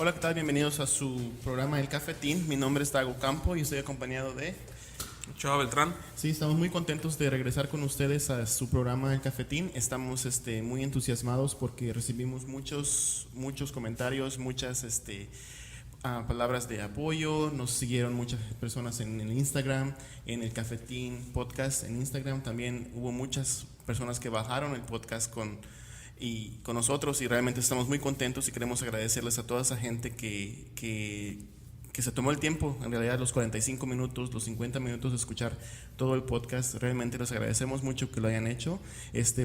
Hola, ¿qué tal? Bienvenidos a su programa El Cafetín. Mi nombre es Dago Campo y estoy acompañado de... Chava Beltrán. Sí, estamos muy contentos de regresar con ustedes a su programa El Cafetín. Estamos muy entusiasmados porque recibimos muchos comentarios, muchas palabras de apoyo. Nos siguieron muchas personas en el Instagram, en el Cafetín Podcast en Instagram. También hubo muchas personas que bajaron el podcast con nosotros y realmente estamos muy contentos y queremos agradecerles a toda esa gente que se tomó el tiempo, en realidad los 45 minutos, los 50 minutos de escuchar todo el podcast. Realmente les agradecemos mucho que lo hayan hecho.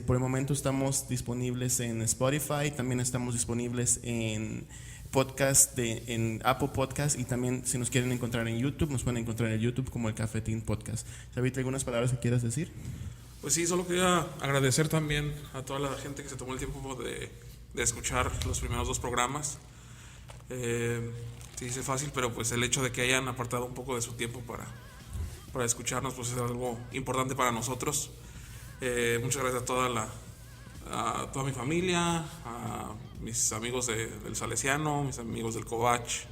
Por el momento estamos disponibles en Spotify, también estamos disponibles en podcast en Apple Podcast, y también si nos quieren encontrar en YouTube, nos pueden encontrar en YouTube como El Cafetín Podcast. Xavita, ¿algunas palabras que quieras decir? Pues sí, solo quería agradecer también a toda la gente que se tomó el tiempo de escuchar los primeros 2 programas. Se dice fácil, pero pues el hecho de que hayan apartado un poco de su tiempo para escucharnos, pues es algo importante para nosotros. Muchas gracias a toda mi familia, a mis amigos del Salesiano, mis amigos del Covach.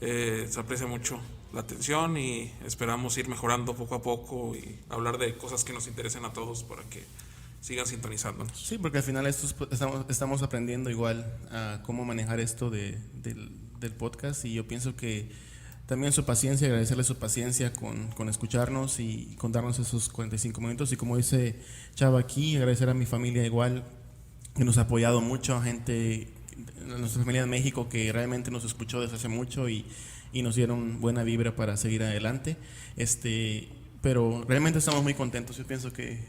Se aprecia mucho la atención y esperamos ir mejorando poco a poco y hablar de cosas que nos interesen a todos para que sigan sintonizándonos. Sí, porque al final estamos aprendiendo igual a cómo manejar esto del podcast, y yo pienso que también su paciencia, agradecerle su paciencia con escucharnos y con darnos esos 45 minutos, y como dice Chava aquí, agradecer a mi familia igual, que nos ha apoyado mucho, a gente, nuestra familia de México que realmente nos escuchó desde hace mucho y nos dieron buena vibra para seguir adelante. Pero realmente estamos muy contentos. Yo pienso que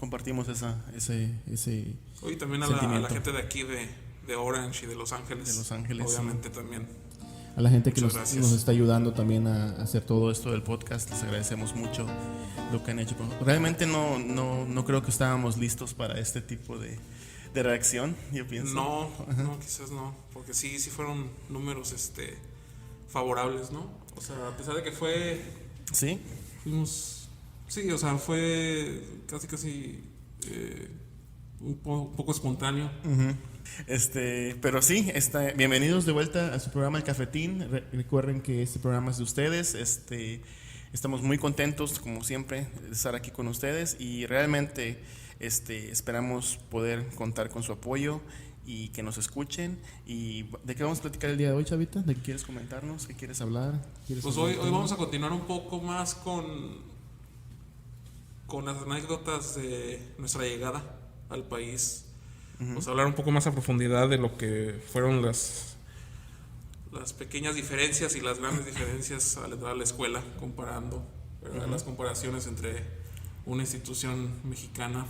compartimos ese y también a la gente de aquí de Orange y de Los Ángeles. De Los Ángeles, obviamente sí. También. A la gente que nos está ayudando también a hacer todo esto del podcast, les agradecemos mucho lo que han hecho. Realmente no creo que estábamos listos para este tipo de reacción, yo pienso. No, quizás no, porque sí fueron números favorables, ¿no? O sea, a pesar de que fue... ¿Sí? Sí, o sea, fue casi un poco espontáneo. Uh-huh. Pero sí, bienvenidos de vuelta a su programa El Cafetín. Recuerden que este programa es de ustedes. Estamos muy contentos, como siempre, de estar aquí con ustedes, y realmente esperamos poder contar con su apoyo y que nos escuchen. ¿Y de qué vamos a platicar el día de hoy, Chavita? ¿De qué quieres comentarnos? ¿Qué quieres hablar? Pues hoy vamos a continuar un poco más con las anécdotas de nuestra llegada al país. Uh-huh. Vamos a hablar un poco más a profundidad de lo que fueron las pequeñas diferencias y las grandes diferencias al entrar a la escuela, comparando, ¿verdad? Uh-huh. Las comparaciones entre una institución mexicana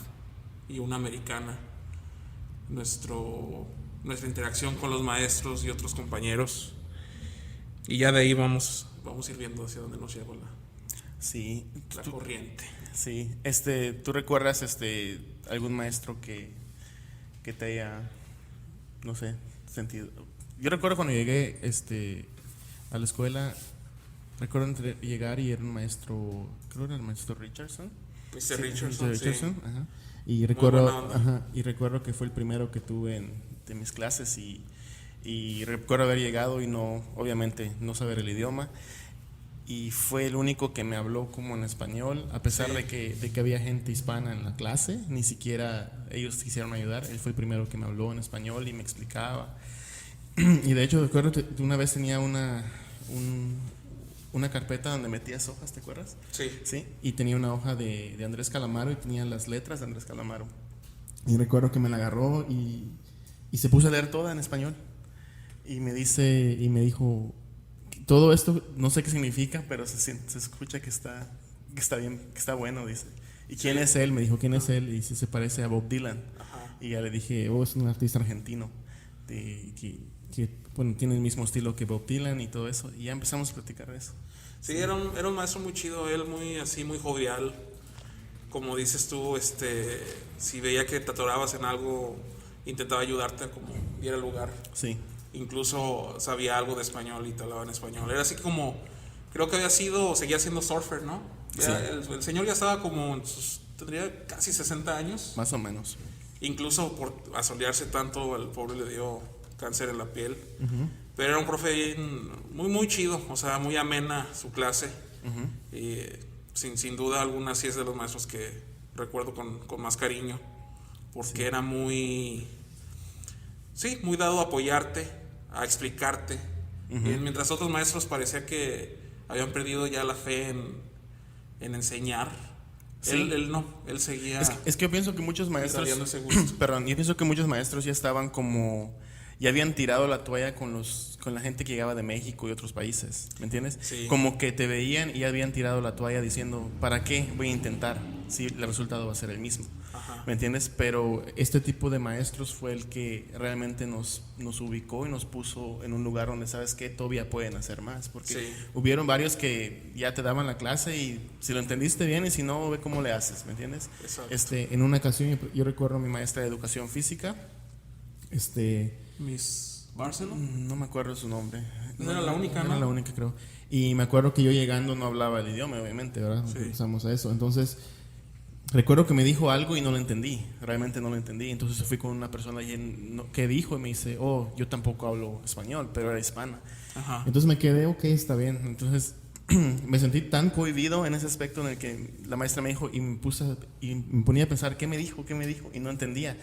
y una americana, nuestra interacción con los maestros y otros compañeros, y ya de ahí vamos a ir viendo hacia dónde nos lleva la corriente. Sí, ¿tú recuerdas algún maestro que te haya, no sé, sentido? Yo recuerdo cuando llegué a la escuela, recuerdo llegar y era un maestro, creo que era el maestro Richardson. Mr. Richardson, sí. Ajá. Y recuerdo que fue el primero que tuve de mis clases, y recuerdo haber llegado y obviamente no saber el idioma, y fue el único que me habló como en español, a pesar de que había gente hispana en la clase. Ni siquiera ellos quisieron ayudar. Él fue el primero que me habló en español y me explicaba. Y de hecho recuerdo que una vez tenía una carpeta donde metías hojas, ¿te acuerdas? Sí. Y tenía una hoja de Andrés Calamaro y tenía las letras de Andrés Calamaro. Y recuerdo que me la agarró y se puso a leer toda en español. Y me dijo, todo esto no sé qué significa, pero se escucha que está bien, que está bueno, dice. ¿Y quién es él? Me dijo, ¿quién es él? Y dice, se parece a Bob Dylan. Ajá. Y ya le dije, es un artista argentino que bueno, tiene el mismo estilo que Bob Dylan y todo eso. Y ya empezamos a platicar de eso. Sí, era un maestro muy chido, él muy jovial. Como dices tú, si veía que te atorabas en algo, intentaba ayudarte a como diera lugar. Sí. Incluso sabía algo de español y te hablaba en español. Era así como, creo que seguía siendo surfer, ¿no? Sí. El señor ya estaba como tendría casi 60 años. Más o menos. Incluso por asolearse tanto, al pobre le dio cáncer en la piel. Pero era un profe muy, muy chido, o sea, muy amena su clase. Y sin duda alguna sí es de los maestros que recuerdo con más cariño, porque era muy dado a apoyarte, a explicarte. Y mientras otros maestros parecía que habían perdido ya la fe en enseñar, él no, él seguía. Es que yo pienso que muchos maestros, perdón, yo pienso que muchos maestros ya estaban como, ya habían tirado la toalla con la gente que llegaba de México y otros países, ¿me entiendes? Sí. Como que te veían y ya habían tirado la toalla diciendo, ¿para qué voy a intentar si el resultado va a ser el mismo? Ajá. ¿Me entiendes? Pero este tipo de maestros fue el que realmente nos ubicó y nos puso en un lugar donde, ¿sabes qué? Todavía pueden hacer más, porque hubieron varios que ya te daban la clase y si lo entendiste bien y si no, ve cómo le haces, ¿me entiendes? Exacto. En una ocasión yo recuerdo a mi maestra de educación física, Miss Barcelona. no me acuerdo su nombre. No era la única, ¿no? Era la única, creo. Y me acuerdo que yo llegando no hablaba el idioma, obviamente, ¿verdad? Sí. Usamos a eso. Entonces, recuerdo que me dijo algo y no lo entendí. Realmente no lo entendí. Entonces fui con una persona y ¿qué dijo? Y me dice, yo tampoco hablo español, pero era hispana. Ajá. Entonces me quedé, ok, está bien. Entonces me sentí tan cohibido en ese aspecto en el que la maestra me dijo y me ponía a pensar, ¿qué me dijo? ¿Qué me dijo? Y no entendía.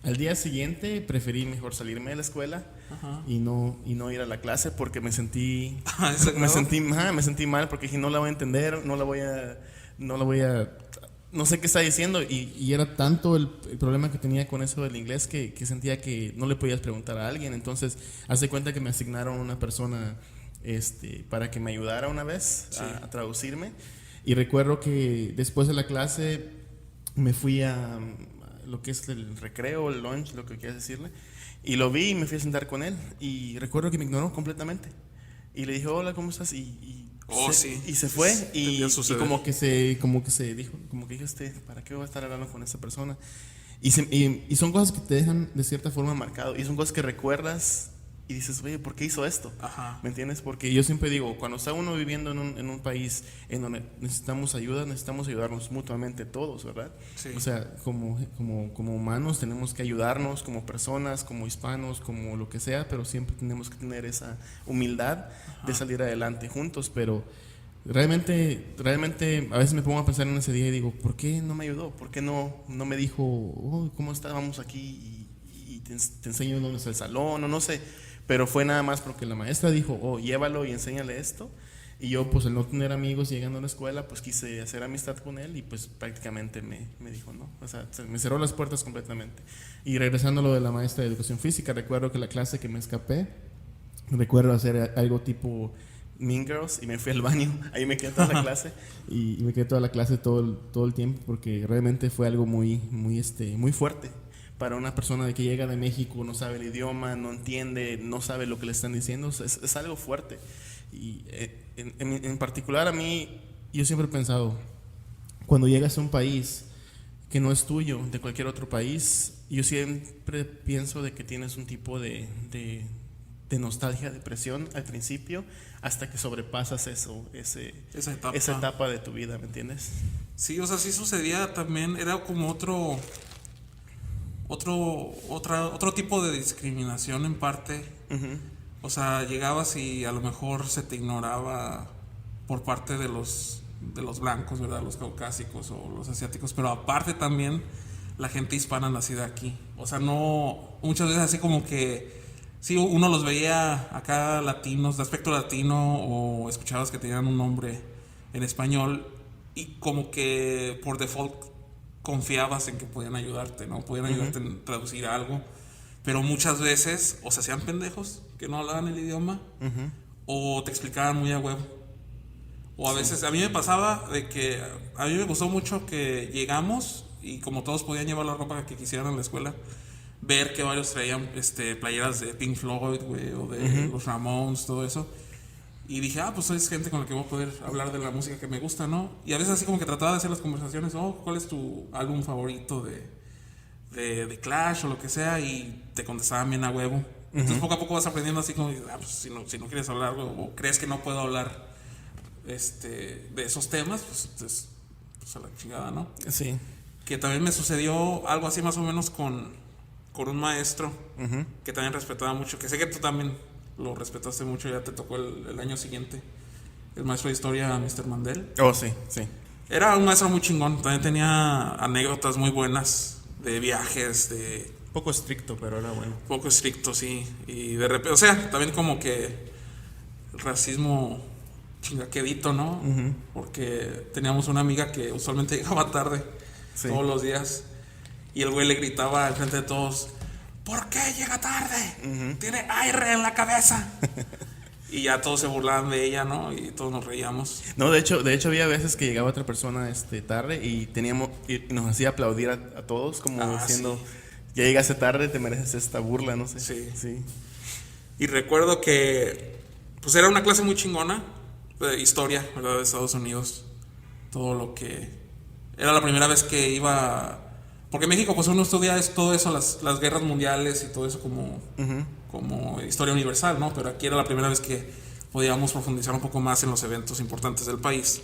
Al día siguiente preferí mejor salirme de la escuela y no ir a la clase porque me sentí mal porque dije no la voy a entender, no sé qué está diciendo y era tanto el problema que tenía con eso del inglés que sentía que no le podías preguntar a alguien. Entonces hace cuenta que me asignaron una persona para que me ayudara una vez a traducirme, y recuerdo que después de la clase me fui a lo que es el recreo, el lunch, lo que quieras decirle, y lo vi y me fui a sentar con él y recuerdo que me ignoró completamente y le dije hola, ¿cómo estás? Y se fue y como que se dijo, como que dije ¿para qué voy a estar hablando con esa persona? Y son cosas que te dejan de cierta forma marcado y son cosas que recuerdas y dices, oye, ¿por qué hizo esto? Ajá. ¿Me entiendes? Porque yo siempre digo, cuando está uno viviendo en un país en donde necesitamos ayuda, necesitamos ayudarnos mutuamente todos, ¿verdad? Sí. O sea, como humanos tenemos que ayudarnos, como personas, como hispanos, como lo que sea, pero siempre tenemos que tener esa humildad de salir adelante juntos. Pero realmente a veces me pongo a pensar en ese día y digo, ¿por qué no me ayudó? ¿Por qué no me dijo, ¿cómo estábamos aquí? Y te enseño dónde está el salón, o no sé. Pero fue nada más porque la maestra dijo, llévalo y enséñale esto. Y yo, pues, al no tener amigos llegando a la escuela, pues quise hacer amistad con él y pues prácticamente me dijo no. O sea, me cerró las puertas completamente. Y regresando a lo de la maestra de educación física, recuerdo que la clase que me escapé, recuerdo hacer algo tipo Mean Girls y me fui al baño. Ahí me quedé toda la clase y me quedé toda la clase todo el tiempo porque realmente fue algo muy fuerte. Para una persona que llega de México, no sabe el idioma, no entiende, no sabe lo que le están diciendo, es algo fuerte. Y en particular a mí, yo siempre he pensado, cuando llegas a un país que no es tuyo, de cualquier otro país, yo siempre pienso de que tienes un tipo de nostalgia, depresión al principio, hasta que sobrepasas esa etapa de tu vida, ¿me entiendes? Sí, o sea, sí sucedía también, era como otro tipo de discriminación en parte. O sea, llegabas y a lo mejor se te ignoraba por parte de los blancos, ¿verdad? Los caucásicos o los asiáticos, pero aparte también la gente hispana nacida aquí. O sea, no, muchas veces así como que sí, uno los veía acá latinos, de aspecto latino, o escuchabas que tenían un nombre en español y como que por default confiabas en que podían ayudarte, ¿no? Podían ayudarte en traducir algo, pero muchas veces o se hacían pendejos que no hablaban el idioma, o te explicaban muy a huevo. O a veces, a mí me pasaba de que a mí me gustó mucho que llegamos y como todos podían llevar la ropa que quisieran en la escuela, ver que varios traían playeras de Pink Floyd, güey, o de los Ramones, todo eso. Y dije, pues es gente con la que voy a poder hablar de la música que me gusta, ¿no? Y a veces así como que trataba de hacer las conversaciones, ¿cuál es tu álbum favorito de Clash o lo que sea? Y te contestaban bien a huevo. Entonces poco a poco vas aprendiendo así como, pues si no quieres hablar o crees que no puedo hablar de esos temas, pues a la chingada, ¿no? Sí. Que también me sucedió algo así más o menos con con un maestro que también respetaba mucho, que sé que tú también lo respetaste mucho, ya te tocó el año siguiente, el maestro de historia, Mr. Mandel. Oh, sí, sí. Era un maestro muy chingón, también tenía anécdotas muy buenas de viajes, de... Poco estricto, pero era bueno. Poco estricto, sí, y de repente, o sea, también como que racismo chingaquedito, ¿no? Porque teníamos una amiga que usualmente llegaba tarde, todos los días, y el güey le gritaba al frente de todos: ¿por qué llega tarde? Tiene aire en la cabeza. Y ya todos se burlaban de ella, ¿no? Y todos nos reíamos. No, de hecho había veces que llegaba otra persona tarde y nos hacía aplaudir a todos, como diciendo, ya llegaste tarde, te mereces esta burla, no sé. Sí. Y recuerdo que pues era una clase muy chingona de historia, ¿verdad? De Estados Unidos. Todo lo que... Era la primera vez que iba... Porque en México pues uno estudia todo eso, las guerras mundiales y todo eso como historia universal, ¿no? Pero aquí era la primera vez que podíamos profundizar un poco más en los eventos importantes del país.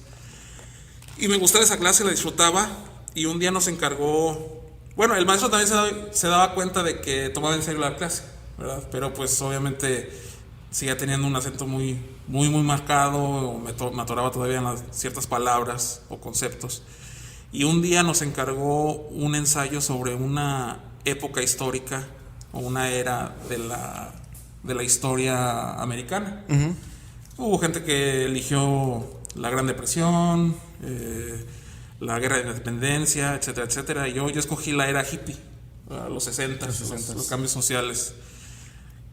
Y me gustaba esa clase, la disfrutaba. Y un día nos encargó... Bueno, el maestro también se daba cuenta de que tomaba en serio la clase, ¿verdad? Pero pues obviamente seguía teniendo un acento muy marcado, o me atoraba todavía en ciertas palabras o conceptos. Y un día nos encargó un ensayo sobre una época histórica o una era de la historia americana. Hubo gente que eligió la Gran Depresión, la Guerra de Independencia, etcétera, etcétera. Y yo escogí la era hippie, los 60, los cambios sociales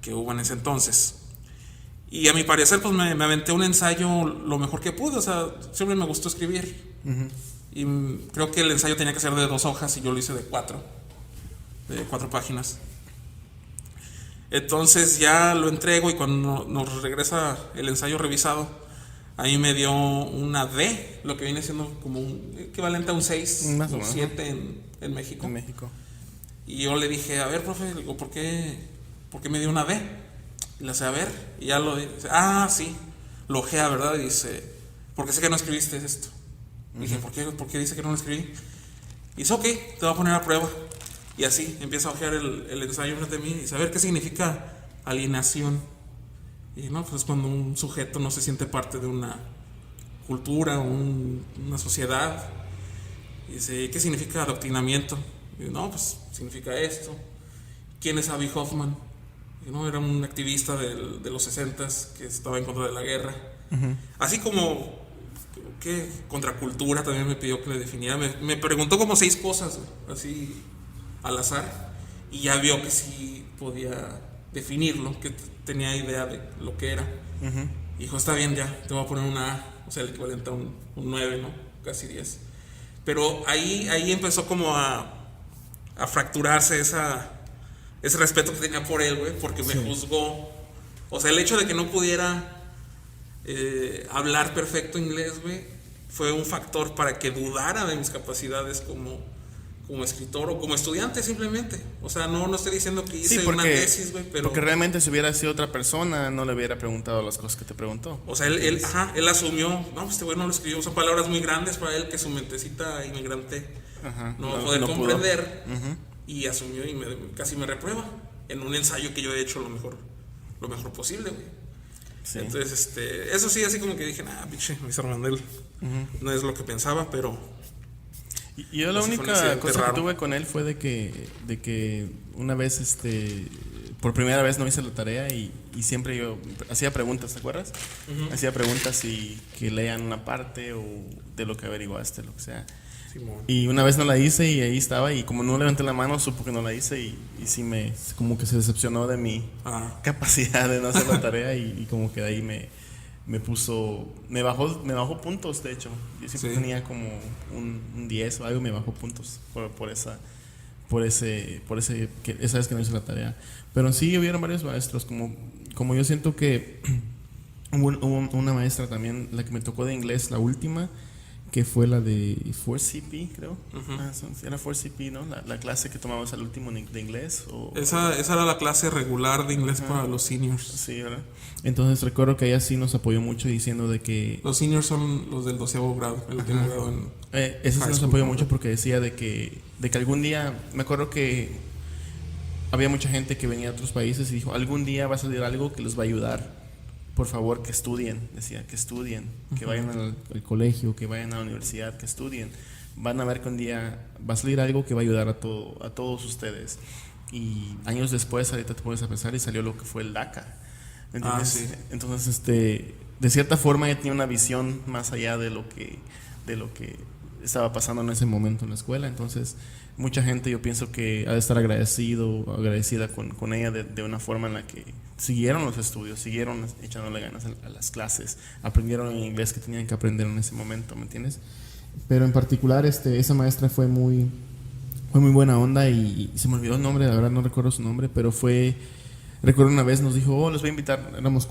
que hubo en ese entonces. Y a mi parecer, pues me aventé un ensayo lo mejor que pude. O sea, siempre me gustó escribir. Y creo que el ensayo tenía que ser de 2 hojas y yo lo hice de 4 páginas. Entonces ya lo entrego y cuando nos regresa el ensayo revisado, ahí me dio una D, lo que viene siendo como un equivalente a un 6 o 7 en México. En México. Y yo le dije, a ver, profe, digo, ¿por qué me dio una D? Y le hace, a ver, y ya lo dice, sí, lo ojea, ¿verdad? Y dice, porque sé que no escribiste esto. Y dije, ¿por qué dice que no lo escribí? Y dice, ok, te voy a poner a prueba. Y así empieza a ojear el ensayo frente a mí y saber qué significa alienación. Y no, pues cuando un sujeto no se siente parte de una cultura o una sociedad. Y dice, ¿qué significa adoctrinamiento? Y no, pues significa esto. ¿Quién es Abby Hoffman? Y no, era un activista de los 60s que estaba en contra de la guerra. Así como que contracultura también me pidió que le definiera. Me preguntó como 6 cosas, así al azar, y ya vio que sí podía definirlo, que tenía idea de lo que era. Y dijo, está bien, ya te voy a poner una A, o sea, el equivalente a un 9, ¿no? Casi 10. Pero ahí empezó como a fracturarse ese respeto que tenía por él, güey, porque me juzgó. O sea, el hecho de que no pudiera hablar perfecto inglés, güey, fue un factor para que dudara de mis capacidades como escritor o como estudiante simplemente. O sea, no estoy diciendo que hice una tesis, güey, pero... Porque realmente si hubiera sido otra persona, no le hubiera preguntado las cosas que te preguntó. O sea, él asumió, no, pues este güey no lo escribió, son palabras muy grandes para él que su mentecita inmigrante no va a poder comprender. Y asumió y casi me reprueba en un ensayo que yo he hecho lo mejor posible, güey. Sí. Entonces, eso sí, así como que dije, pinche, Mr. Mandel, no es lo que pensaba, pero... Y yo la única cosa que tuve con él fue de que una vez, por primera vez no hice la tarea y siempre yo hacía preguntas, ¿te acuerdas? Hacía preguntas y que lean una parte o de lo que averiguaste, lo que sea. Y una vez no la hice y ahí estaba y como no levanté la mano supo que no la hice y sí como que se decepcionó de mi capacidad de no hacer la tarea y como que de ahí me bajó puntos. De hecho yo siempre tenía como un 10 o algo, me bajó puntos por esa vez que no hice la tarea. Pero sí hubieron varios maestros, como yo siento que hubo una maestra también, la que me tocó de inglés, la última, que fue la de 4CP, creo. Era 4CP, ¿no? La clase que tomamos al último de inglés. Esa era la clase regular de inglés para los seniors. Sí, ¿verdad? Entonces recuerdo que ella sí nos apoyó mucho diciendo de que... Los seniors son los del 12º grado, el último grado en... Eso sí nos apoyó mucho porque decía de que algún día... Me acuerdo que había mucha gente que venía de otros países y dijo, algún día va a salir algo que les va a ayudar. Por favor, que estudien. Decía, que estudien, que vayan al colegio, que vayan a la universidad, que estudien. Van a ver que un día va a salir algo que va a ayudar a todos ustedes. Y años después, ahorita te pones a pensar y salió lo que fue el DACA. ¿Entiendes? Sí. Entonces, de cierta forma, ella tenía una visión más allá de lo que estaba pasando en ese momento en la escuela. Entonces, mucha gente, yo pienso que ha de estar agradecida con ella de una forma en la que siguieron los estudios, siguieron echándole ganas a las clases, aprendieron el inglés que tenían que aprender en ese momento, ¿me entiendes? Pero en particular, esa maestra fue muy buena onda y se me olvidó el nombre, la verdad no recuerdo su nombre, pero recuerdo una vez nos dijo, les voy a invitar, éramos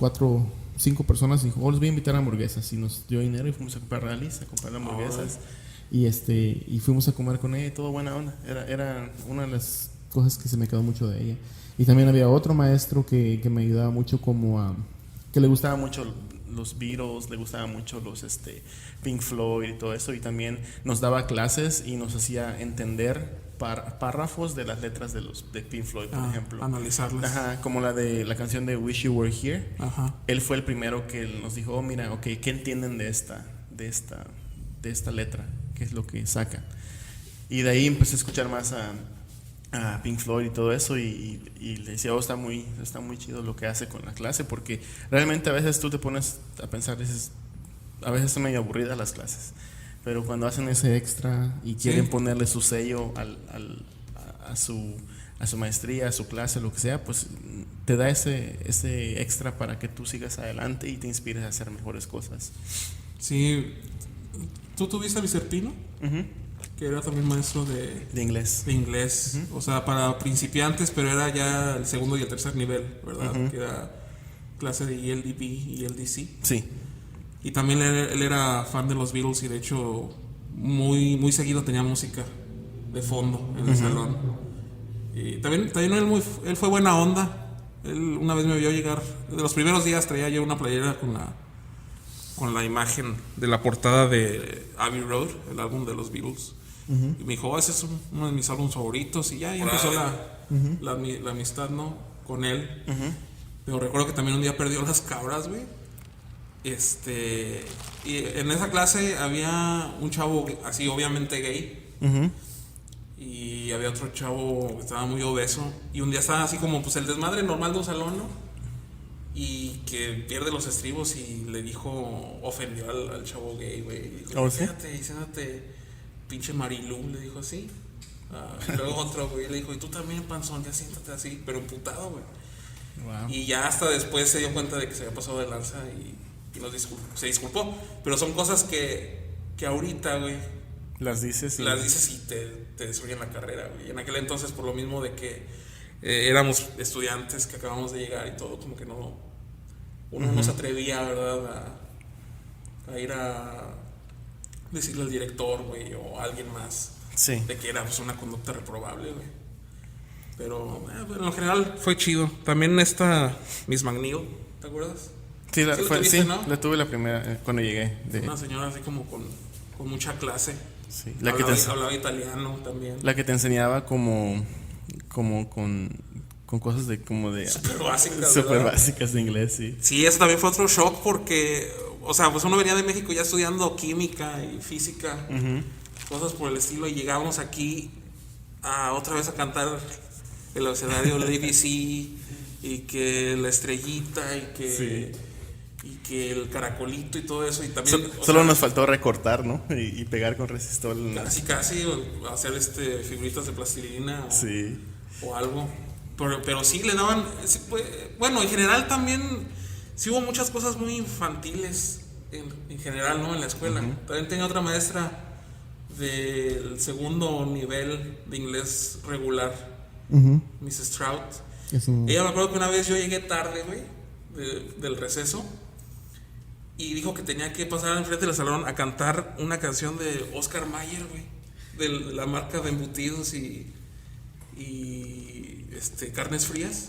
5 personas, y dijo, les voy a invitar a hamburguesas, y nos dio dinero y fuimos a comprar rallies, a comprar hamburguesas, y fuimos a comer con ella y todo buena onda. Era una de las cosas que se me quedó mucho de ella. Y también había otro maestro que me ayudaba mucho que le gustaba mucho los Beatles, le gustaba mucho los Pink Floyd y todo eso, y también nos daba clases y nos hacía entender párrafos de las letras de Pink Floyd, por ejemplo. Analizarlas. Ajá, como la canción de Wish You Were Here. Ajá. Él fue el primero que nos dijo, mira, ¿qué entienden de esta letra? ¿Qué es lo que saca? Y de ahí empecé a escuchar más a Pink Floyd y todo eso, y le decía, está muy chido lo que hace con la clase, porque realmente a veces tú te pones a pensar, dices, a veces son medio aburridas las clases, pero cuando hacen ese extra y quieren ponerle su sello a su maestría, a su clase, lo que sea, pues te da ese extra para que tú sigas adelante y te inspires a hacer mejores cosas. Sí. ¿Tú tuviste a Vicerpino? Que era también maestro de inglés. De inglés, o sea, para principiantes, pero era ya el segundo y el tercer nivel, ¿verdad? Que era clase de ELDB y ELDC. Sí. Y también él era fan de los Beatles y de hecho muy seguido tenía música de fondo en el salón. Y también él fue buena onda. Él una vez me vio llegar, de los primeros días traía yo una playera con la imagen de la portada de Abbey Road, el álbum de los Beatles. Y me dijo, ese es uno de mis álbumes favoritos. Y ya empezó la amistad, ¿no? Con él. Pero recuerdo que también un día perdió las cabras, güey. Y en esa clase había un chavo así, obviamente gay. Y había otro chavo que estaba muy obeso. Y un día estaba así como pues el desmadre normal de un salón, ¿no? Y que pierde los estribos y le dijo, ofendió al chavo gay, güey. Dijo, siéntate, pinche Marilú, le dijo así. Y luego otro güey le dijo, y tú también, panzón, ya siéntate así, pero emputado, güey. Wow. Y ya hasta después se dio cuenta de que se había pasado de lanza y se disculpó. Pero son cosas que ahorita, güey, las dices y te destruyen la carrera, güey. Y en aquel entonces, por lo mismo de que éramos estudiantes que acabamos de llegar y todo, como que uno no se atrevía, ¿verdad? A ir a decirle al director, güey, o a alguien más de que era pues, una conducta reprobable, güey. Pero en lo general fue chido. También Miss McNeil, ¿te acuerdas? Sí, la tuve la primera cuando llegué. Una señora así como con mucha clase. Sí, hablaba italiano también. La que te enseñaba como con cosas de super básicas de inglés, sí. Sí, eso también fue otro shock porque, o sea, pues uno venía de México ya estudiando química y física, cosas por el estilo, y llegábamos aquí otra vez a cantar el abecedario del ABC y que la estrellita y que el caracolito y todo eso, y también solo nos faltó recortar, ¿no? Y pegar con resistor. Casi hacer figuritas de plastilina o algo. Pero sí le daban, bueno, en general también sí hubo muchas cosas muy infantiles en general, ¿no? En la escuela. También tenía otra maestra del segundo nivel de inglés regular, Mrs. Strout. Ella me acuerdo que una vez yo llegué tarde, güey, del receso, y dijo que tenía que pasar enfrente del salón a cantar una canción de Oscar Mayer, güey, de la marca de embutidos y carnes frías.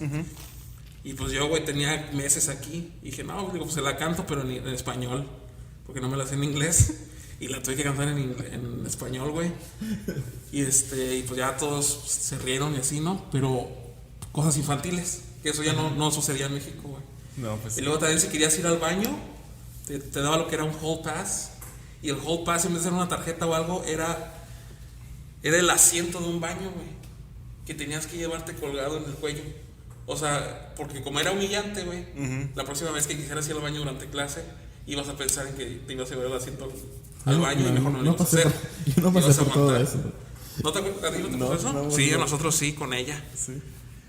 Y pues yo, güey, tenía meses aquí y dije, no, digo, pues se la canto, pero en español, porque no me la sé en inglés. Y la tuve que cantar en español, güey. Y pues ya todos se rieron y así, ¿no? Pero cosas infantiles, que eso ya no sucedía en México, güey. No, pues Y sí. luego también si querías ir al baño, te daba lo que era un hall pass. Y el hall pass, en vez de ser una tarjeta o algo, era el asiento de un baño, güey, que tenías que llevarte colgado en el cuello. O sea, porque como era humillante, güey, la próxima vez que quisieras ir al baño durante clase, ibas a pensar en que te ibas a llevar el asiento al baño y mejor no lo ibas a hacer. Yo no pasé Ibas a por todo aguantar. eso. ¿No te acuerdas? ¿A ti no te No, pasó eso? no, Sí, no. a nosotros sí, con ella. Sí.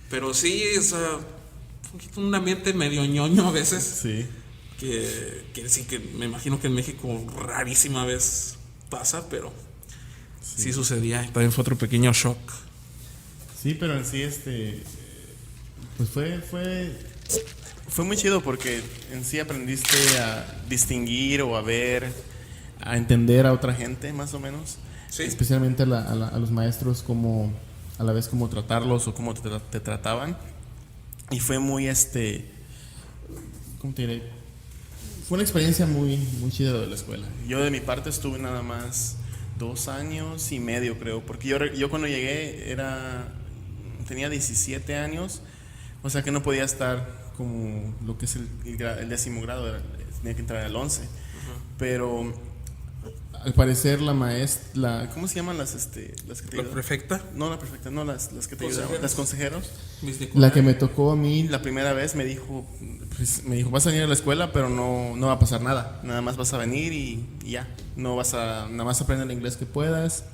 Pero sí, o sea, un ambiente medio ñoño a veces. Sí. Que sí, que me imagino que en México rarísima vez pasa, pero sí sucedía. Y también fue otro pequeño shock. Sí, pero en sí, pues fue muy chido porque en sí aprendiste a distinguir o a ver, a entender a otra gente, más o menos. Sí. Especialmente a los maestros, como a la vez cómo tratarlos o cómo te trataban. Y fue muy, ¿cómo te diré? Fue una experiencia muy, muy chida de la escuela. Yo de mi parte estuve nada más 2 años y medio, creo, porque yo cuando llegué tenía 17 años, o sea que no podía estar como lo que es el 10º grado, tenía que entrar al 11. Pero al parecer la maestra, ¿cómo se llaman las que te ¿La ayudan? prefecta? No, la prefecta, no, las que te ayudan, Consejeros. las consejeros. Mis La que me tocó a mí la primera vez me dijo, vas a venir a la escuela, pero no va a pasar nada. Nada más vas a venir y ya. Nada más aprende el inglés que puedas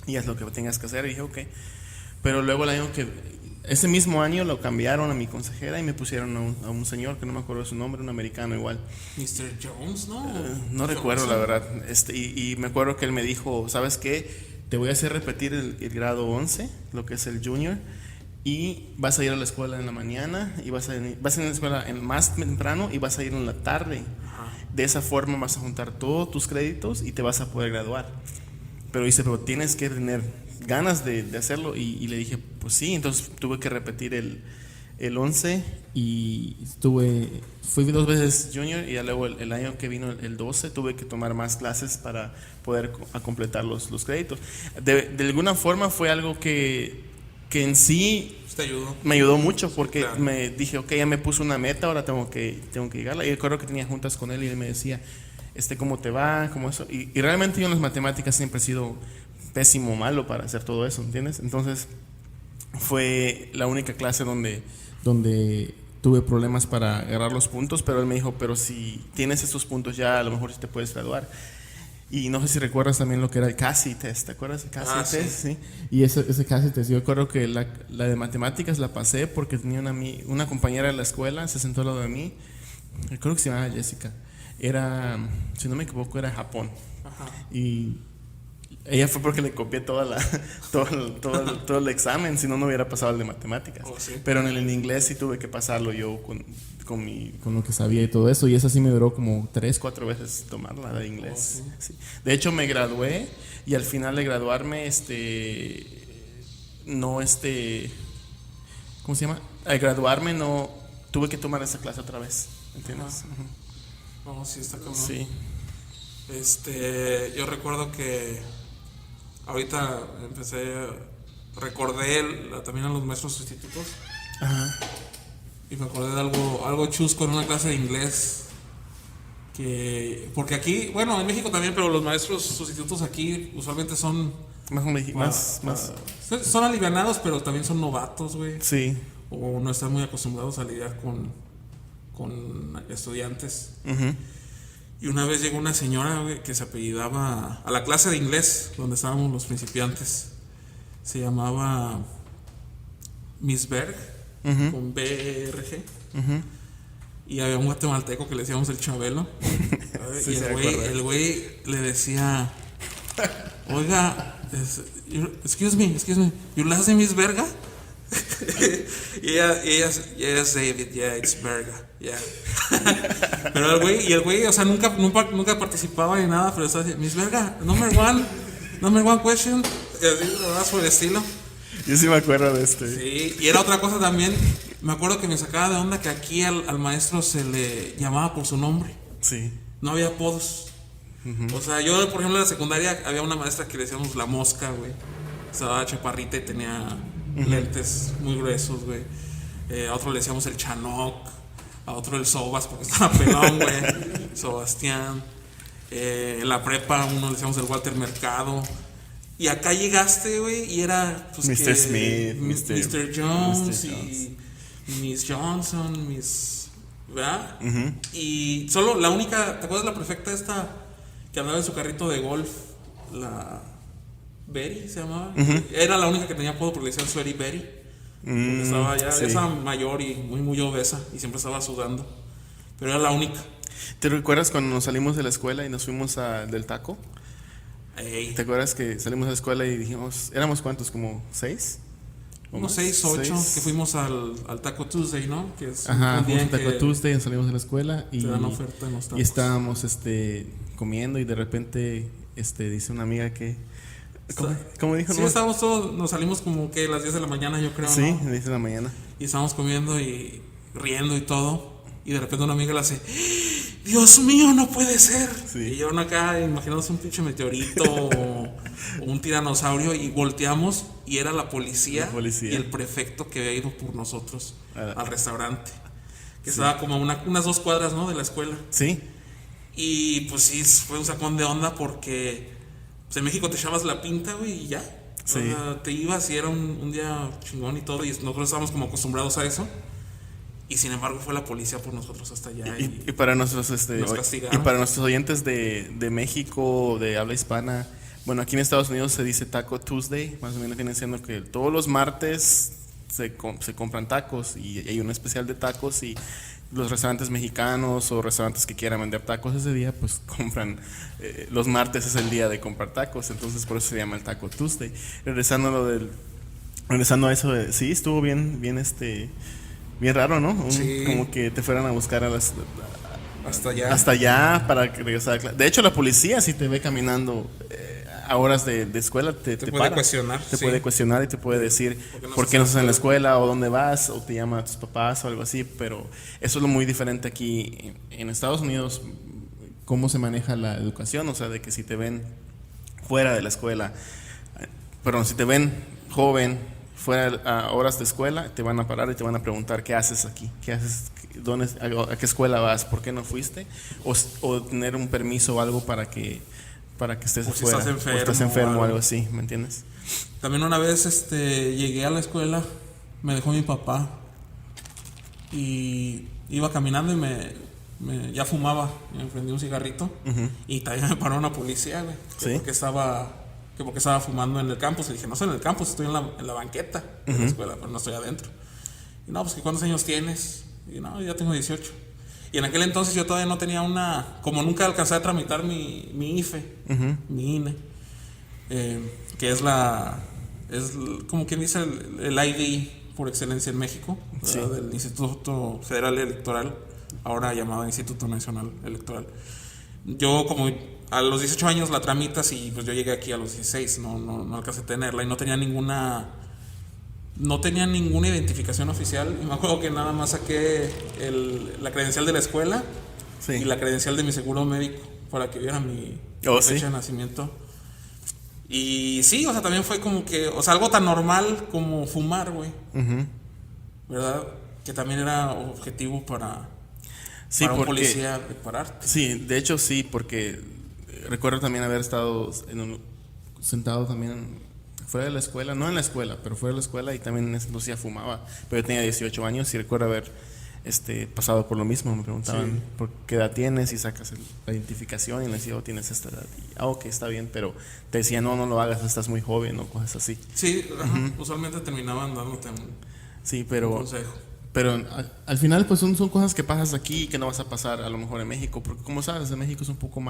y haz lo que tengas que hacer. Y dije, ok. Pero luego ese mismo año lo cambiaron a mi consejera y me pusieron a un señor que no me acuerdo su nombre, un americano igual. Mr. Jones, ¿no? No recuerdo la verdad. Y me acuerdo que él me dijo, ¿sabes qué? Te voy a hacer repetir el grado 11, lo que es el junior. Y vas a ir a la escuela en la mañana y vas a ir a la escuela más temprano y vas a ir en la tarde. De esa forma vas a juntar todos tus créditos y te vas a poder graduar. Pero dice, pero tienes que tener ganas de hacerlo. Y le dije, pues sí. Entonces tuve que repetir el 11 y fui 2 veces junior y ya luego el año que vino el 12 tuve que tomar más clases para poder completar los créditos. De alguna forma fue algo que en sí Te ayudó. me ayudó mucho porque Claro. me dije, ok, ya me puse una meta, ahora tengo que llegarla. Y recuerdo que tenía juntas con él y él me decía, ¿cómo te va? ¿Cómo eso? Y realmente yo en las matemáticas siempre he sido pésimo, malo para hacer todo eso, ¿entiendes? Entonces fue la única clase donde tuve problemas para agarrar los puntos, pero él me dijo, pero si tienes estos puntos ya, a lo mejor sí te puedes graduar. Y no sé si recuerdas también lo que era el CASI test, ¿te acuerdas? El CASI test, sí. Y ese CASI test, yo recuerdo que la de matemáticas la pasé porque tenía una compañera de la escuela, se sentó al lado de mí, creo que se llamaba Jessica, si no me equivoco, era Japón. Ajá. Y ella fue porque le copié todo el examen, si no hubiera pasado el de matemáticas. Oh, sí. Pero en el en inglés sí tuve que pasarlo yo con lo que sabía y todo eso. Y esa sí me duró como 3-4 veces tomarla de inglés. Oh, Sí. De hecho me gradué y al final de graduarme, ¿cómo se llama? Al graduarme no tuve que tomar esa clase otra vez, ¿entiendes? Ujú. No, sí, está cabrón. Sí. Yo recuerdo que ahorita recordé también a los maestros sustitutos. Ajá. Y me acordé de algo chusco en una clase de inglés. Porque aquí, bueno, en México también, pero los maestros sustitutos aquí usualmente son son alivianados, pero también son novatos, güey. Sí. O no están muy acostumbrados a lidiar con estudiantes. Ujú. Y una vez llegó una señora, güey, que se apellidaba a la clase de inglés donde estábamos los principiantes. Se llamaba Miss Berg, Ujú. con BRG. Ujú. Y había un guatemalteco que le decíamos el Chabelo. Sí, Y se acuerda. el güey le decía, oiga, excuse me, your last name is Verga? y ella es David, yeah, it's Verga, yeah. Pero el güey, o sea, nunca participaba ni nada, pero estaba diciendo, Miss Verga, number one question, y así, más por el estilo. Yo sí me acuerdo de Sí, y era otra cosa también, me acuerdo que me sacaba de onda que aquí al maestro se le llamaba por su nombre, Sí. no había apodos. O sea, yo, por ejemplo, en la secundaria había una maestra que le decíamos la mosca, güey. Estaba chaparrita y tenía lentes muy gruesos, güey. A otro le decíamos el Chanoc, a otro el Sobas porque estaba pelón, güey. Sebastián. En la prepa uno le decíamos el Walter Mercado. Y acá llegaste, güey, y era pues Mr. Smith, Mr. Jones y Miss Johnson, Miss, ¿verdad? Y solo la única, ¿te acuerdas la prefecta esta que andaba en su carrito de golf? La Betty se llamaba. Era la única que tenía apodo porque le decían Sweaty Betty. Estaba ya esa mayor y muy obesa y siempre estaba sudando. Pero era la única. ¿Te recuerdas cuando nos salimos de la escuela y nos fuimos del taco? Ey. ¿Te acuerdas que salimos de la escuela y dijimos, éramos cuántos, como 6? Unos 6, 8, que fuimos al Taco Tuesday, ¿no? Que es un día en Taco Tuesday, salimos de la escuela y, te dan oferta en los tacos. Y estábamos comiendo y de repente dice una amiga que... ¿Cómo dijo? Sí, ¿no? estábamos todos, nos salimos como que a las 10 de la mañana, yo creo, Sí, ¿no? 10 de la mañana. Y estábamos comiendo y riendo y todo. Y de repente una amiga le hace, Dios mío, no puede ser. Sí. Y yo acá imaginándose un pinche meteorito o un tiranosaurio y volteamos y era la policía y el prefecto que había ido por nosotros al restaurante. Que estaba como unas 2 cuadras, ¿no? De la escuela. Sí. Y pues sí, fue un sacón de onda porque pues, en México te echabas la pinta, güey, y ya. Sí. O sea, te ibas y era un día chingón y todo. Y nosotros estábamos como acostumbrados a eso. Y sin embargo fue la policía por nosotros hasta allá. Y para nuestros y para nuestros oyentes de México, de habla hispana, bueno, aquí en Estados Unidos se dice Taco Tuesday, más o menos viene siendo que todos los martes se compran tacos y hay un especial de tacos y los restaurantes mexicanos o restaurantes que quieran vender tacos ese día, pues compran, los martes es el día de comprar tacos, entonces por eso se llama el Taco Tuesday. Regresando a eso, sí, estuvo bien bien raro, ¿no? Sí. Como que te fueran a buscar hasta allá para regresar a clase. De hecho, la policía, si te ve caminando a horas de escuela, te puede para. cuestionar. Te puede cuestionar y te puede decir por qué no estás en la escuela o dónde vas, o te llama a tus papás o algo así. Pero eso es lo muy diferente aquí en Estados Unidos, cómo se maneja la educación. O sea, de que si te ven fuera de la escuela, perdón, si te ven joven, fuera a horas de escuela, te van a parar y te van a preguntar qué haces aquí, qué haces, a qué escuela vas, por qué no fuiste, o tener un permiso o algo para que estés afuera, si estás enfermo o algo así, ¿me entiendes? También una vez llegué a la escuela, me dejó mi papá y iba caminando y ya fumaba, me prendí un cigarrito y también me paró una policía, güey, ¿Sí? porque estaba fumando en el campus. Le dije, no estoy en el campus, estoy en la banqueta de la escuela, pero no estoy adentro. Y no, pues, ¿cuántos años tienes? Y no, ya tengo 18. Y en aquel entonces yo todavía no tenía como nunca alcancé a tramitar mi IFE, mi INE, que es como quien dice el ID por excelencia en México, sí, del Instituto Federal Electoral, ahora llamado Instituto Nacional Electoral. Yo como a los 18 años la tramitas y pues yo llegué aquí a los 16, no alcancé a tenerla y no tenía ninguna identificación oficial. Y me acuerdo que nada más saqué la credencial de la escuela y la credencial de mi seguro médico para que viera mi fecha de nacimiento. Y sí, o sea, también fue como que, o sea, algo tan normal como fumar, güey. ¿Verdad? Que también era objetivo para un policía de pararte. Sí, de hecho sí, porque recuerdo también haber estado sentado también fuera de la escuela, no en la escuela, pero fuera de la escuela y también en ese entonces ya fumaba, pero yo tenía 18 años y recuerdo haber pasado por lo mismo. Me preguntaban por qué edad tienes y sacas la identificación y les decía, tienes esta edad. Y, ok, está bien, pero te decían, no lo hagas, estás muy joven o cosas así. Sí, usualmente terminaban dándote un consejo. Pero al final pues son cosas que pasas aquí y que no vas a pasar a lo mejor en México, porque como sabes, en México es un poco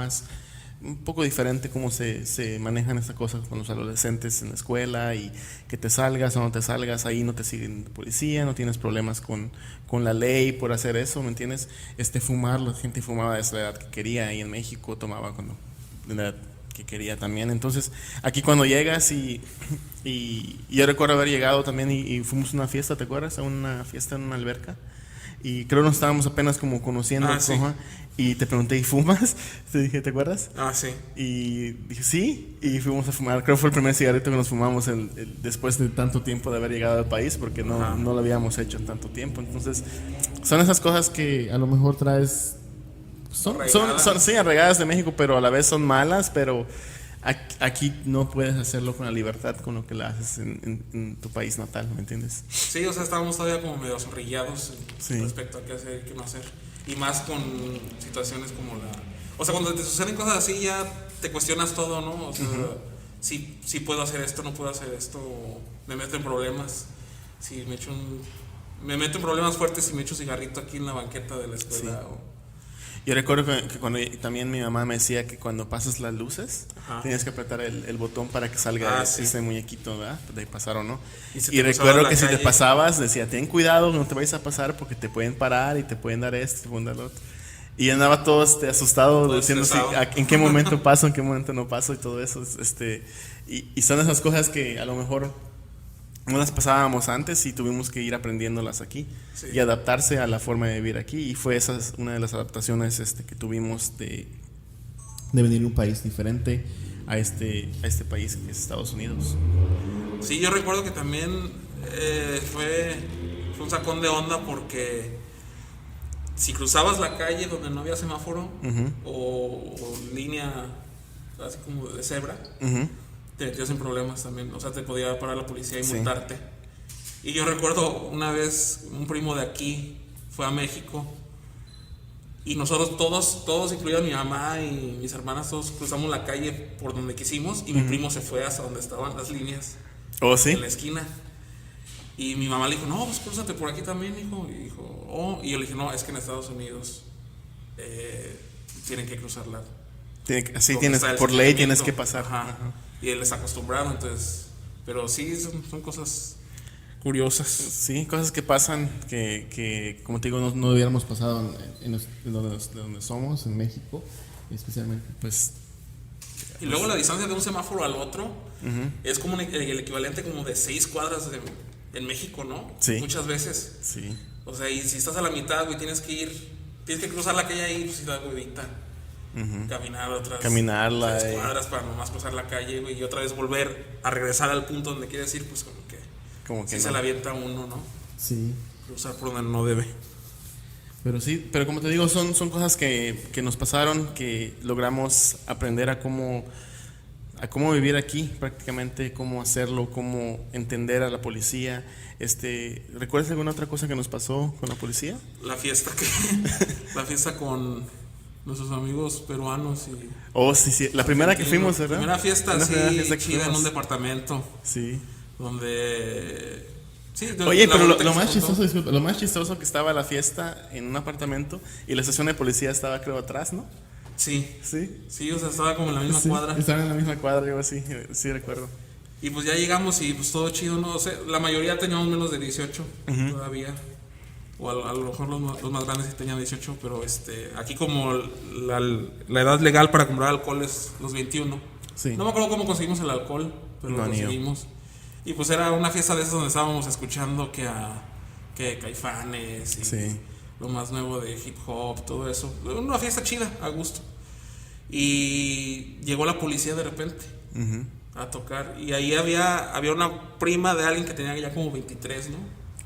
diferente cómo se manejan estas cosas con los adolescentes en la escuela, y que te salgas o no te salgas, ahí no te siguen policía, no tienes problemas con la ley por hacer eso, ¿me entiendes? Fumar, la gente fumaba de esa edad que quería, y en México tomaba de la edad que quería también. Entonces aquí cuando llegas y yo recuerdo haber llegado también y fuimos a una fiesta, ¿te acuerdas? A una fiesta en una alberca. y creo nos estábamos apenas como conociendo. Sí. Y te pregunté, ¿y fumas? Te dije, ¿te acuerdas? Sí. Y dije, sí, y fuimos a fumar. Creo que fue el primer cigarrito que nos fumamos después de tanto tiempo de haber llegado al país, porque no lo habíamos hecho en tanto tiempo. Entonces, son esas cosas que a lo mejor traes... Son sí, arraigadas de México, pero a la vez son malas, pero aquí no puedes hacerlo con la libertad con lo que la haces en tu país natal, ¿me entiendes? Sí, o sea, estábamos todavía como medio zorrillados respecto a qué hacer y qué no hacer. Y más con situaciones como o sea, cuando te suceden cosas así ya te cuestionas todo, ¿no? O sea, si puedo hacer esto, no puedo hacer esto, me meto en problemas. Si me meto en problemas fuertes si me echo cigarrito aquí en la banqueta de la escuela. Yo recuerdo que cuando también mi mamá me decía que cuando pasas las luces tenías que apretar el botón para que salga ese muñequito, ¿verdad? De ahí pasaron, ¿no? Y recuerdo que si te pasabas decía, ten cuidado, no te vayas a pasar porque te pueden parar y te pueden dar esto, te pueden dar lo otro. Y andaba todo asustado diciendo en qué momento paso, en qué momento no paso y todo eso. Y son esas cosas que a lo mejor no las pasábamos antes y tuvimos que ir aprendiéndolas aquí y adaptarse a la forma de vivir aquí. Y fue esa una de las adaptaciones que tuvimos de venir a un país diferente a este país que es Estados Unidos. Sí, yo recuerdo que también fue un sacón de onda porque si cruzabas la calle donde no había semáforo o línea así como de cebra, te metías en problemas también. O sea, te podía parar la policía y multarte. Y yo recuerdo una vez un primo de aquí fue a México y nosotros todos incluido mi mamá y mis hermanas, todos cruzamos la calle por donde quisimos y mi primo se fue hasta donde estaban las líneas. ¿Oh, sí? En la esquina. Y mi mamá le dijo, no, pues crúzate por aquí también, hijo. Y dijo, y yo le dije, no, es que en Estados Unidos tienen que cruzarla. Por ley tienes que pasar. Y él es acostumbrado, entonces. Pero sí, son cosas curiosas. Sí, cosas que pasan que como te digo, no hubiéramos pasado en donde somos, en México, especialmente, pues. Y luego la distancia de un semáforo al otro es como el equivalente como de 6 cuadras en México, ¿no? Sí. Muchas veces. Sí. O sea, y si estás a la mitad, güey, tienes que cruzar la calle ahí, pues si da huevita. Caminar otras 6 cuadras para nomás cruzar la calle, güey, y otra vez volver a regresar al punto donde quieres ir, pues como que sí, se la avienta uno, ¿no? Sí. Cruzar por donde no debe. Pero como te digo, son cosas que nos pasaron, que logramos aprender a cómo vivir aquí, prácticamente, cómo hacerlo, cómo entender a la policía. ¿Recuerdas alguna otra cosa que nos pasó con la policía? La fiesta con nuestros amigos peruanos y... Oh, sí, la primera que fuimos, ¿verdad? La primera fiesta, chida en un departamento. Sí. Donde... Sí, oye, pero lo más chistoso que estaba la fiesta en un apartamento y la estación de policía estaba, creo, atrás, ¿no? Sí. Sí. Sí, o sea, estaba como en la misma cuadra. Estaban en la misma cuadra, yo sí recuerdo. Y pues ya llegamos y pues todo chido, ¿no? O sea, la mayoría teníamos menos de 18 todavía. O a lo mejor los más grandes sí tenían 18, pero aquí como la edad legal para comprar alcohol es los 21. Sí. No me acuerdo cómo conseguimos el alcohol, pero lo conseguimos. Y pues era una fiesta de esas donde estábamos escuchando que Caifanes y lo más nuevo de hip hop, todo eso. Una fiesta chida, a gusto. Y llegó la policía de repente a tocar. Y ahí había una prima de alguien que tenía ya como 23, ¿no?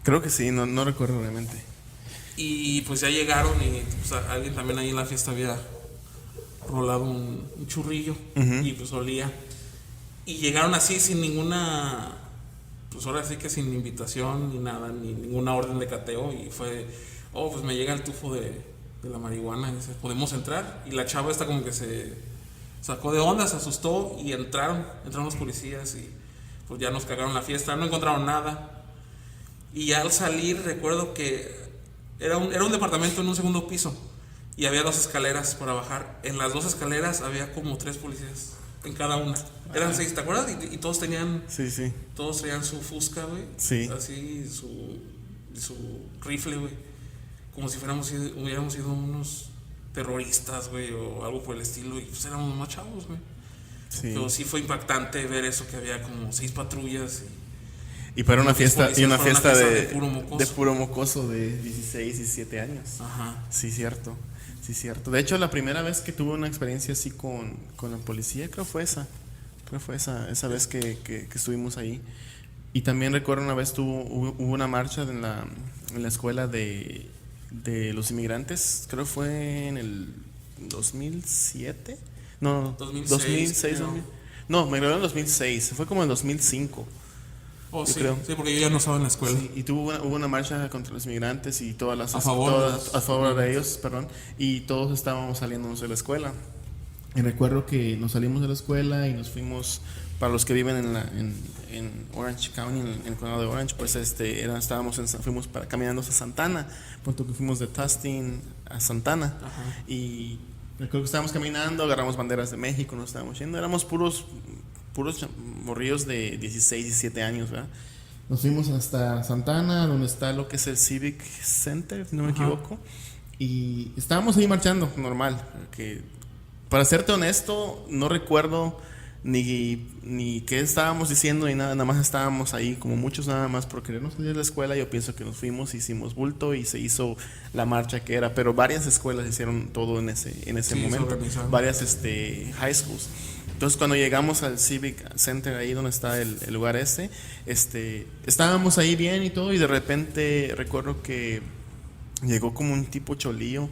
Creo que sí, no recuerdo realmente. Y pues ya llegaron y pues, alguien también ahí en la fiesta había rolado un churrillo y pues olía. Y llegaron así sin ninguna... Pues ahora sí que sin invitación ni nada, ni ninguna orden de cateo. Y fue, pues me llega el tufo de la marihuana. Y dice, ¿podemos entrar? Y la chava esta como que se sacó de onda, se asustó y entraron los policías y pues ya nos cagaron la fiesta, no encontraron nada. Y ya al salir recuerdo que era un departamento en un segundo piso y había 2 escaleras para bajar. En las 2 escaleras había como 3 policías en cada una. Eran 6, ¿te acuerdas? Y todos tenían... Sí. Todos traían su Fusca, güey. Sí. Así, su rifle, güey. Como si hubiéramos sido unos terroristas, güey, o algo por el estilo. Y pues éramos más chavos, güey. Sí. Pero sí fue impactante ver eso, que había como 6 patrullas. Y para una fiesta, y una fiesta de puro mocoso. de puro mocoso de 16, 17 años. Ajá. Sí, cierto. Sí, cierto. De hecho, la primera vez que tuve una experiencia así con la policía, creo fue esa vez que estuvimos ahí. Y también recuerdo una vez hubo una marcha en la escuela de los inmigrantes, creo fue en el 2007. No, 2006. No, me gradué en 2006, fue como en 2005. Oh, yo sí, creo. sí, porque yo ya no estaba en la escuela. Sí, y hubo una marcha contra los inmigrantes y todas A favor a favor de ellos, perdón, y todos estábamos saliéndonos de la escuela. Y recuerdo que nos salimos de la escuela y nos fuimos, para los que viven en Orange County, en el condado de Orange, pues fuimos caminando a Santana, punto que fuimos de Tustin a Santana. Ajá. Y recuerdo que estábamos caminando, agarramos banderas de México, nos estábamos yendo, éramos puros morrillos de 16, 17 años, ¿verdad? Nos fuimos hasta Santana, donde está lo que es el Civic Center, si no me equivoco, y estábamos ahí marchando, normal. Que, para serte honesto, no recuerdo ni qué estábamos diciendo ni nada más estábamos ahí, como muchos, nada más por querernos salir de la escuela. Yo pienso que nos fuimos, hicimos bulto y se hizo la marcha que era, pero varias escuelas hicieron todo en ese momento, varias high schools. Entonces cuando llegamos al Civic Center, ahí donde está el lugar estábamos ahí bien y todo, y de repente recuerdo que llegó como un tipo cholío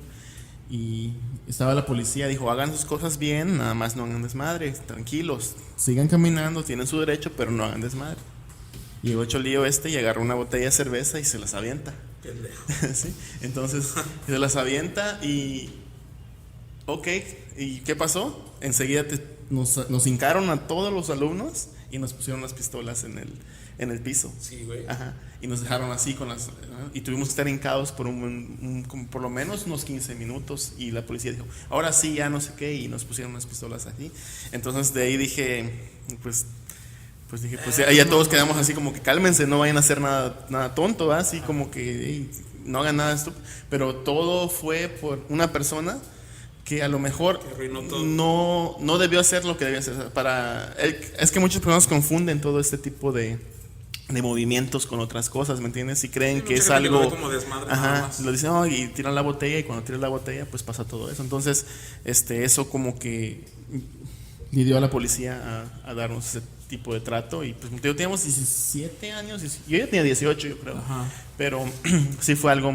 y estaba la policía, dijo: hagan sus cosas bien, nada más no hagan desmadre, tranquilos, sigan caminando, tienen su derecho, pero no hagan desmadre. Llegó el cholío y agarró una botella de cerveza y se las avienta. ¿Sí? Entonces se las avienta y ok, ¿y qué pasó? Enseguida nos hincaron a todos los alumnos y nos pusieron las pistolas en el piso. Sí, güey. Ajá. Y nos dejaron así y tuvimos que estar hincados por por lo menos unos 15 minutos, y la policía dijo: ahora sí, ya no sé qué, y nos pusieron las pistolas así. Entonces de ahí dije, pues ya todos quedamos así como que cálmense, no vayan a hacer nada tonto, ¿verdad? Así como que no hagan nada estúpido. Pero todo fue por una persona que a lo mejor no debió hacer lo que debía hacer. Es que muchas personas confunden todo este tipo de movimientos con otras cosas, ¿me entiendes? Y creen que es algo... Lo como desmadre, ajá, lo dicen, y tiran la botella, y cuando tiran la botella pues pasa todo eso. Entonces eso como que le dio a la policía a darnos ese tipo de trato. Y pues teníamos 17 años, yo ya tenía 18, yo creo. Ajá. Pero sí fue algo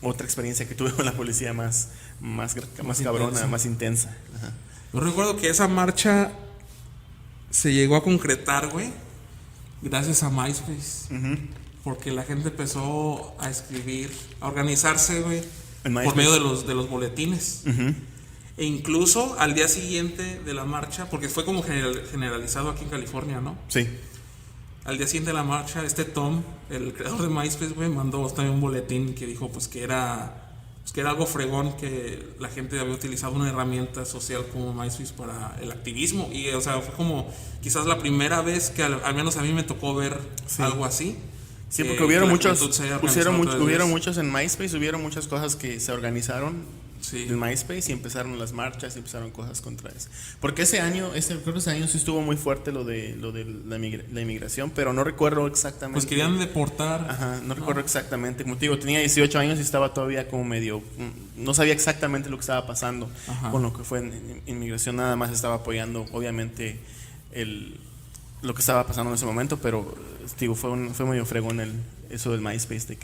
otra experiencia que tuve con la policía más cabrona, intensa. Más intensa. Ajá. Yo recuerdo que esa marcha se llegó a concretar, güey, gracias a MySpace. Porque la gente empezó a escribir, a organizarse, güey, por medio de los boletines. E incluso al día siguiente de la marcha, porque fue como generalizado aquí en California, ¿no? Sí. Al día siguiente de la marcha, Tom, el creador de MySpace, güey, mandó también un boletín que dijo pues que era algo fregón, que la gente había utilizado una herramienta social como MySpace para el activismo. Y o sea, fue como quizás la primera vez que al menos a mí me tocó ver algo así. Sí, porque hubieron muchos en MySpace, hubieron muchas cosas que se organizaron en MySpace y empezaron las marchas y empezaron cosas contra eso. Porque creo que ese año sí estuvo muy fuerte lo de la inmigración, pero no recuerdo exactamente. Pues querían deportar. Ajá, no recuerdo exactamente. Como te digo, tenía 18 años y estaba todavía como medio... No sabía exactamente lo que estaba pasando con lo que fue en inmigración. Nada más estaba apoyando, obviamente, lo que estaba pasando en ese momento, pero digo, fue medio fregón eso del MySpace,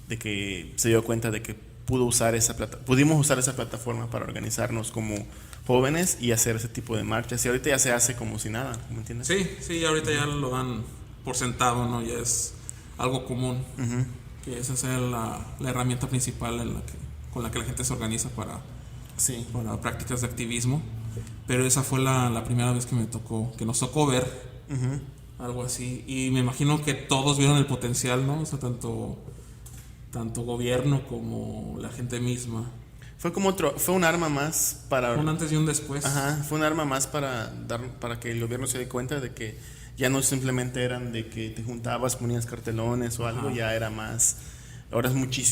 de que se dio cuenta de que pudimos usar esa plataforma para organizarnos como jóvenes y hacer ese tipo de marchas, y ahorita ya se hace como si nada, ¿me entiendes? Sí, ahorita ya lo dan por sentado, ¿no? Ya es algo común, que esa sea la herramienta principal con la que la gente se organiza para prácticas de activismo. Pero esa fue la primera vez que nos tocó ver algo así, y me imagino que todos vieron el potencial, ¿no? O sea, tanto gobierno como la gente misma. Fue un arma más para... Un antes y un después. Ajá, fue un arma más para que el gobierno se dé cuenta de que ya no simplemente eran de que te juntabas, ponías cartelones o algo, ya era más... Ahora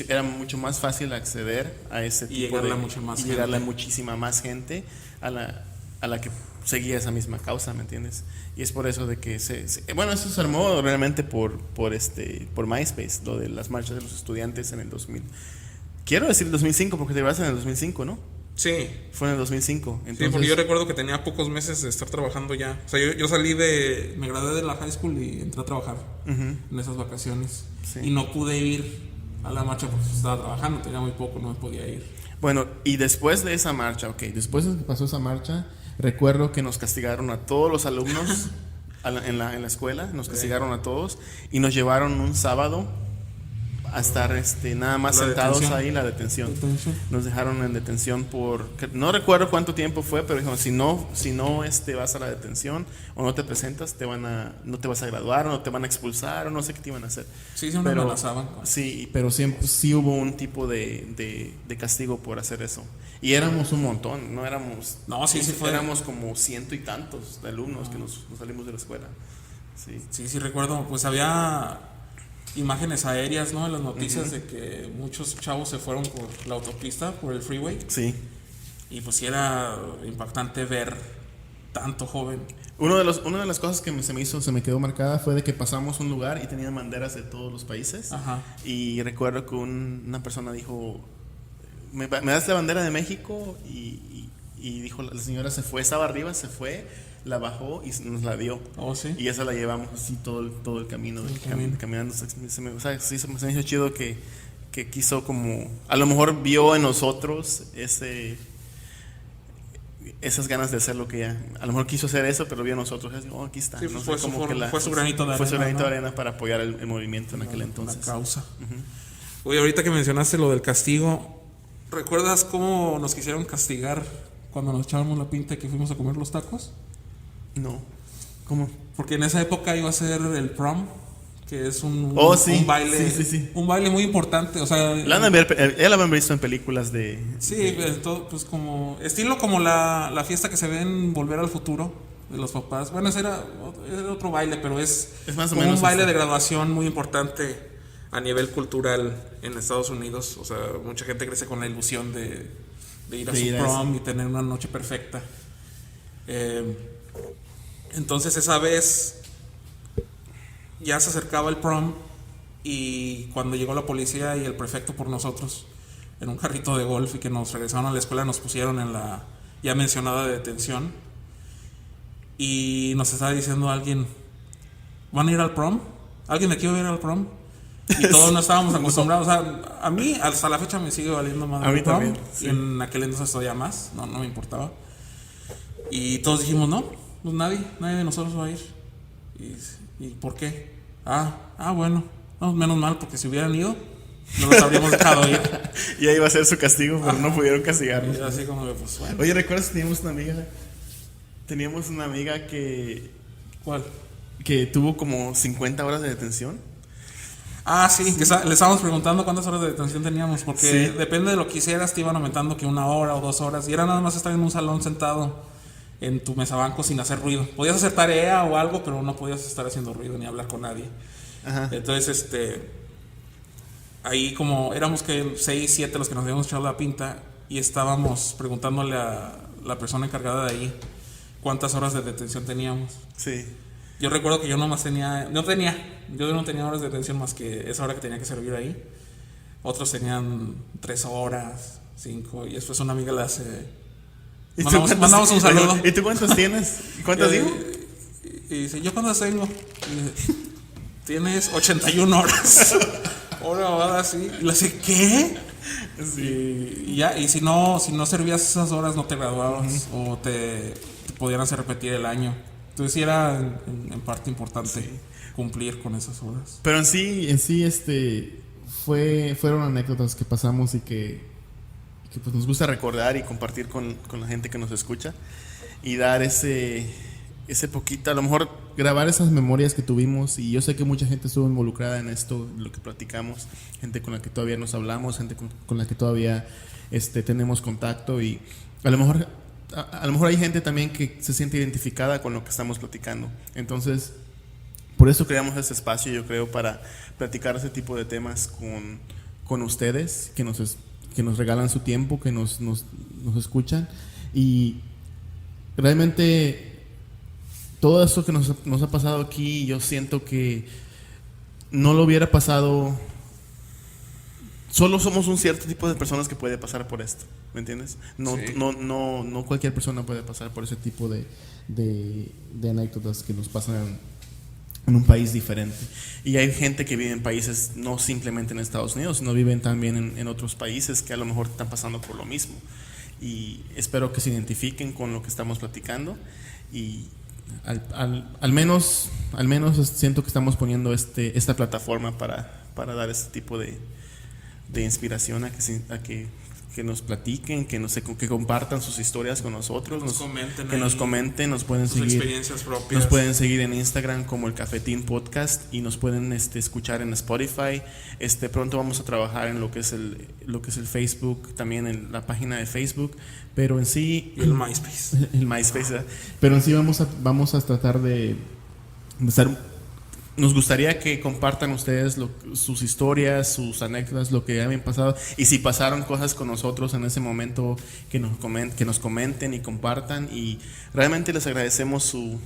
era mucho más fácil acceder a ese tipo llegarle a muchísima más gente a la que seguía esa misma causa, ¿me entiendes? Y es por eso de que bueno, eso se armó realmente por MySpace, lo de las marchas de los estudiantes en el 2000. Quiero decir 2005 porque te vas en el 2005, ¿no? Sí. Fue en el 2005. Entonces, Sí, porque yo recuerdo que tenía pocos meses de estar trabajando ya. O sea, yo me gradué de la high school y entré a trabajar en esas vacaciones. Sí. Y no pude ir a la marcha porque estaba trabajando, tenía muy poco, no me podía ir. Bueno, y después de esa marcha, después de que pasó esa marcha, recuerdo que nos castigaron a todos los alumnos en la escuela, nos castigaron a todos y nos llevaron un sábado a estar nada más sentados ahí en la detención. Nos dejaron en detención no recuerdo cuánto tiempo fue, pero dijeron, si no vas a la detención o no te presentas, no te vas a graduar o no te van a expulsar o no sé qué te iban a hacer. Sí, me amenazaban. Sí, pero siempre sí hubo un tipo de castigo por hacer eso. Y éramos un montón, no éramos. No, sí fue. Éramos como 100 y tantos de alumnos que nos salimos de la escuela. Sí, recuerdo, pues había imágenes aéreas, ¿no? En las noticias de que muchos chavos se fueron por la autopista, por el freeway. Sí. Y pues sí era impactante ver tanto joven. Una de las cosas que se me quedó marcada fue de que pasamos un lugar y tenían banderas de todos los países. Ajá. Y recuerdo que una persona dijo, ¿me das la bandera de México? Y dijo, la señora se fue, estaba arriba, se fue, la bajó y nos la dio. Oh, sí. Y esa la llevamos así todo el camino, caminando. Se me hizo chido que quiso como, a lo mejor vio en nosotros esas ganas de hacer lo que ella, a lo mejor quiso hacer eso, pero vio a nosotros, aquí está. Sí, no fue su granito de arena. Fue su granito de arena para apoyar el movimiento en aquel entonces. La causa. Oye, ahorita que mencionaste lo del castigo, ¿recuerdas cómo nos quisieron castigar cuando nos echábamos la pinta y que fuimos a comer los tacos? No. ¿Cómo? Porque en esa época iba a ser el prom, que es un baile, sí. Un baile muy importante, o sea, ya la habían visto en películas de. Sí, todo, pues como estilo como la fiesta que se ve en Volver al Futuro de los papás. Bueno, ese era otro baile, pero es más o como menos un baile de graduación muy importante a nivel cultural en Estados Unidos. O sea, mucha gente crece con la ilusión de ir a su prom y tener una noche perfecta. Entonces esa vez ya se acercaba el prom y cuando llegó la policía y el prefecto por nosotros en un carrito de golf y que nos regresaron a la escuela, nos pusieron en la ya mencionada detención y nos estaba diciendo alguien, ¿van a ir al prom? ¿Alguien de aquí va a ir al prom? Y todos no estábamos acostumbrados. O sea, a mí hasta la fecha me sigue valiendo más a mí el prom, también, sí. y en aquel entonces todavía más, no me importaba. Y todos dijimos, no, pues nadie de nosotros va a ir. ¿Y por qué? Bueno, no, menos mal, porque si hubieran ido, no los habríamos dejado ir. Y ahí iba a ser su castigo, pero no pudieron castigarnos. Y así como que, pues bueno. Oye, ¿recuerdas que teníamos una amiga que... ¿Cuál? Que tuvo como 50 horas de detención? Sí. Que le estábamos preguntando cuántas horas de detención teníamos, porque depende de lo que hicieras, te iban aumentando que 1 hora o 2 horas, y era nada más estar en un salón sentado en tu mesabanco sin hacer ruido. Podías hacer tarea o algo, pero no podías estar haciendo ruido ni hablar con nadie. Ajá. Entonces, ahí como éramos que 6, 7 los que nos habíamos echado la pinta y estábamos preguntándole a la persona encargada de ahí cuántas horas de detención teníamos. Sí. Yo recuerdo que yo no tenía horas de detención más que esa hora que tenía que servir ahí. Otros tenían 3 horas, 5, y después una amiga le hace... Mandamos un saludo. ¿Y tú cuántos tienes? ¿Cuántos digo? Y dice, ¿yo cuántas tengo? Y dice, tienes 81 horas. Ahora así. Y le dice, ¿qué? Sí. Y si no servías esas horas no te graduabas, o te podían hacer repetir el año. Entonces sí era en parte importante cumplir con esas horas. Pero en sí fueron anécdotas que pasamos y que pues nos gusta recordar y compartir con la gente que nos escucha y dar ese poquito, a lo mejor grabar esas memorias que tuvimos. Y yo sé que mucha gente estuvo involucrada en esto, lo que platicamos, gente con la que todavía nos hablamos, gente con la que todavía tenemos contacto, y a lo mejor hay gente también que se siente identificada con lo que estamos platicando. Entonces, por eso creamos este espacio, yo creo, para platicar ese tipo de temas con ustedes que nos regalan su tiempo, que nos escuchan. Y realmente todo esto que nos ha pasado aquí, yo siento que no lo hubiera pasado. Solo somos un cierto tipo de personas que puede pasar por esto, ¿me entiendes? No, Sí. no cualquier persona puede pasar por ese tipo de anécdotas que nos pasan en un país diferente. Y hay gente que vive en países, no simplemente en Estados Unidos, sino viven también en otros países que a lo mejor están pasando por lo mismo. Y espero que se identifiquen con lo que estamos platicando y al menos siento que estamos poniendo esta plataforma para dar este tipo de inspiración a que nos platiquen, que compartan sus historias con nosotros, que nos comenten, nos pueden sus seguir, experiencias propias. nos pueden seguir en Instagram como el Cafetín Podcast y nos pueden escuchar en Spotify. Pronto vamos a trabajar en lo que es el Facebook, también en la página de Facebook, pero en sí Y el MySpace. el MySpace, ¿verdad? Pero en sí vamos a tratar de estar. Nos gustaría que compartan ustedes sus historias, sus anécdotas, lo que hayan pasado. Y si pasaron cosas con nosotros en ese momento, que nos comenten y compartan. Y realmente les agradecemos su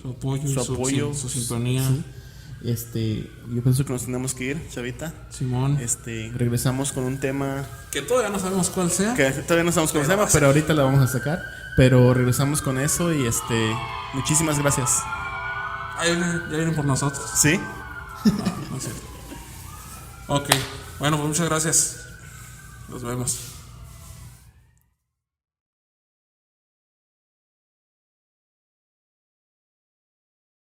apoyo, su sintonía. Sí. Yo pienso que nos tenemos que ir, Chavita. Simón. Regresamos con un tema Que todavía no sabemos cuál sea. que todavía no sabemos cómo se llama, pero ahorita la vamos a sacar. Pero regresamos con eso y muchísimas gracias. Ya vienen por nosotros. ¿Sí? No es cierto. Ok. Bueno, pues muchas gracias. Nos vemos.